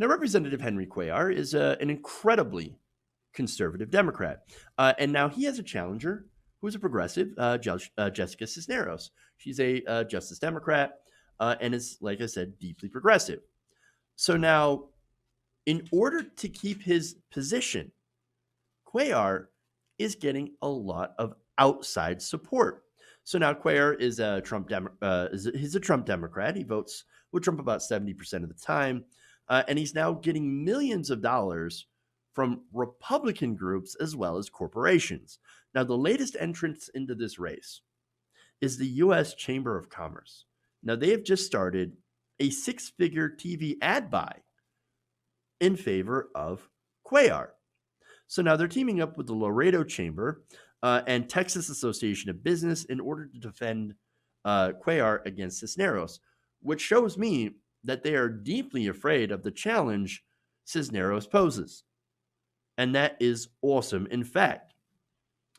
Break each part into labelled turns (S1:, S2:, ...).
S1: Now, Representative Henry Cuellar is an incredibly conservative Democrat. And now he has a challenger who's a progressive, Jessica Cisneros. She's a Justice Democrat and is, like I said, deeply progressive. So now, in order to keep his position, Cuellar is getting a lot of outside support. So now Cuellar is a he's a Trump Democrat. He votes with Trump about 70% of the time, and he's now getting millions of dollars from Republican groups as well as corporations. Now, the latest entrance into this race is the U.S. Chamber of Commerce. Now, they have just started a six-figure TV ad buy in favor of Cuellar. So now they're teaming up with the Laredo Chamber and Texas Association of Business in order to defend Cuellar against Cisneros, which shows me that they are deeply afraid of the challenge Cisneros poses. And that is awesome. In fact,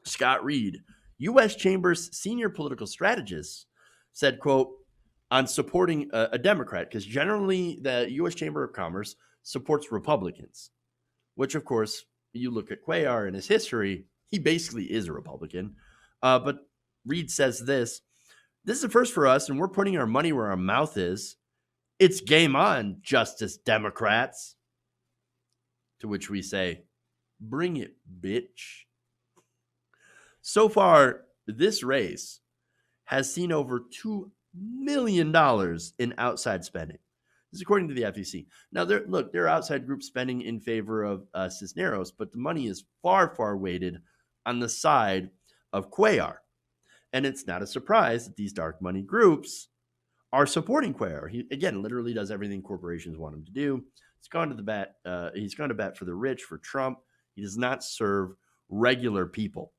S1: Scott Reed, U.S. Chamber's senior political strategist, said, quote, on supporting a Democrat, because generally the U.S. Chamber of Commerce supports Republicans, which, of course, you look at Cuellar and his history, he basically is a Republican. But Reed says this is a first for us, and we're putting our money where our mouth is. It's game on, Justice Democrats. To which we say, bring it, bitch. So far, this race has seen over $2 million in outside spending. This is according to the FEC. Now, there are outside groups spending in favor of Cisneros, but the money is far, far weighted on the side of Cuellar. And it's not a surprise that these dark money groups are supporting Cuellar. He, again, literally does everything corporations want him to do. He's gone to bat for the rich, for Trump. He does not serve regular people.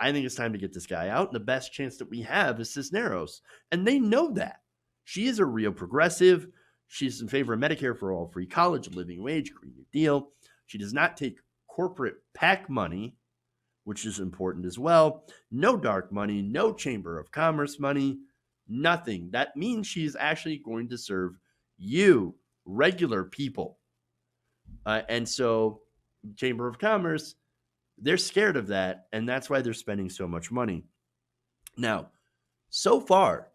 S1: I think it's time to get this guy out, and the best chance that we have is Cisneros. And they know that. She is a real progressive. She's in favor of Medicare for all, free college, living wage, Green New Deal. She does not take corporate PAC money, which is important as well. No dark money, no Chamber of Commerce money, nothing. That means she's actually going to serve you, regular people. And so Chamber of Commerce, they're scared of that, and that's why they're spending so much money. Now, so far,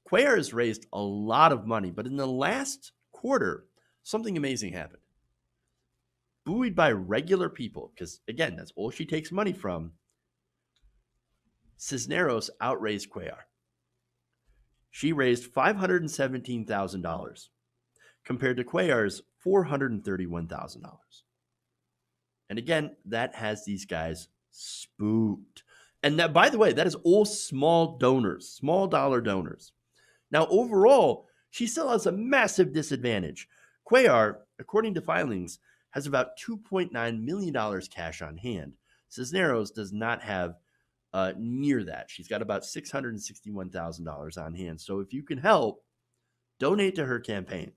S1: Cuellar has raised a lot of money, but in the last quarter, something amazing happened. Buoyed by regular people, because, again, that's all she takes money from, Cisneros outraised Cuellar. She raised $517,000 compared to Cuellar's $431,000. And again, that has these guys spooked. And that, by the way, that is all small donors, small dollar donors. Now, overall, she still has a massive disadvantage. Cuellar, according to filings, has about $2.9 million cash on hand. Cisneros does not have near that. She's got about $661,000 on hand. So if you can help, donate to her campaign.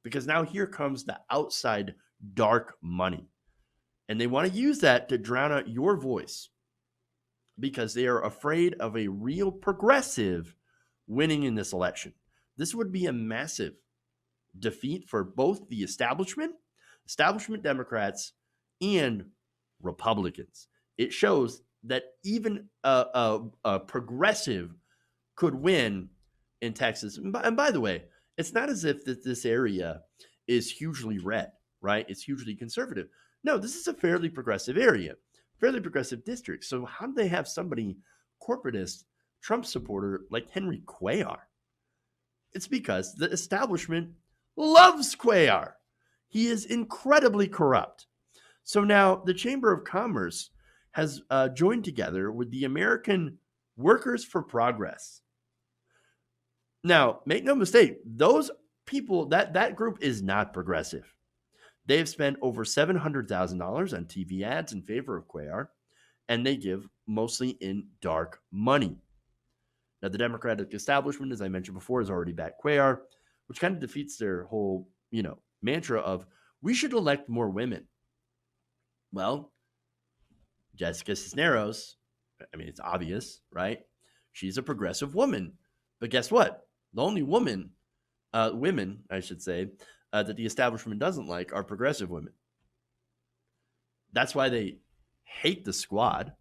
S1: Because now here comes the outside dark money. And they want to use that to drown out your voice because they are afraid of a real progressive winning in this election. This would be a massive defeat for both the establishment Democrats, and Republicans. It shows that even a progressive could win in Texas. And by the way, it's not as if this area is hugely red, right? It's hugely conservative. No, this is a fairly progressive area, fairly progressive district. So how do they have somebody, corporatist, Trump supporter like Henry Cuellar? It's because the establishment loves Cuellar. He is incredibly corrupt. So now the Chamber of Commerce has joined together with the American Workers for Progress. Now, make no mistake, those people, that group is not progressive. They have spent over $700,000 on TV ads in favor of Cuellar, and they give mostly in dark money. Now, the Democratic establishment, as I mentioned before, has already backed Cuellar, which kind of defeats their whole, mantra of we should elect more women. Well, Jessica Cisneros, it's obvious, right? She's a progressive woman. But guess what? The only women, I should say, that the establishment doesn't like are progressive women. That's why they hate the Squad.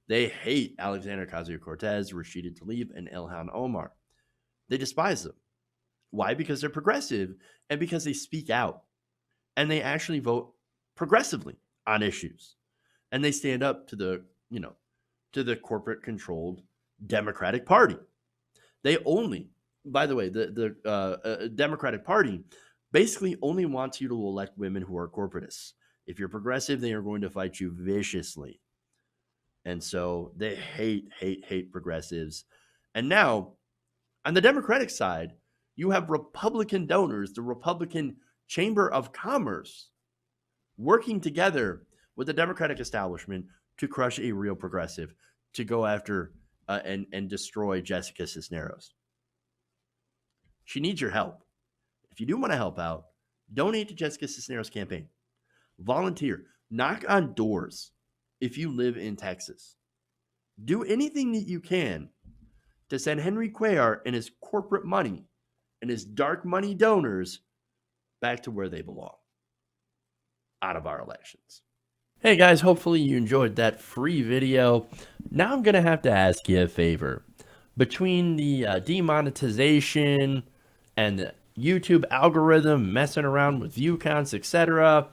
S1: They hate Alexandria Ocasio-Cortez, Rashida Tlaib, and Ilhan Omar. They despise them. Why? Because they're progressive and because they speak out and they actually vote progressively on issues. And they stand up to the corporate controlled Democratic Party. They only, by the way, the Democratic Party basically only wants you to elect women who are corporatists. If you're progressive, they are going to fight you viciously. And so they hate progressives. And now, on the Democratic side, you have Republican donors, the Republican Chamber of Commerce, working together with the Democratic establishment to crush a real progressive, to go after and destroy Jessica Cisneros. She needs your help. If you do want to help out, donate to Jessica Cisneros' campaign. Volunteer. Knock on doors if you live in Texas. Do anything that you can to send Henry Cuellar and his corporate money and his dark money donors back to where they belong, out of our elections. Hey guys, hopefully you enjoyed that free video. Now I'm going to have to ask you a favor. Between the demonetization and the YouTube algorithm messing around with view counts, etc.,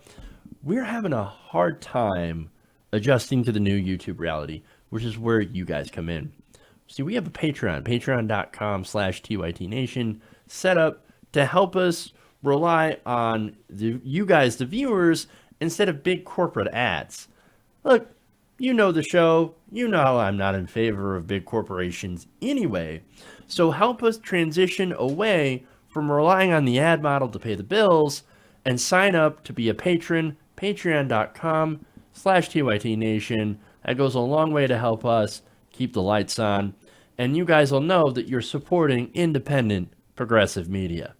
S1: we're having a hard time adjusting to the new YouTube reality, which is where you guys come in. See, we have a Patreon, patreon.com/TYTNation, set up to help us rely on you guys, the viewers, instead of big corporate ads. Look, you know the show. You know I'm not in favor of big corporations anyway. So help us transition away from relying on the ad model to pay the bills and sign up to be a patron, patreon.com/TYTNation. That goes a long way to help us keep the lights on. And you guys will know that you're supporting independent progressive media.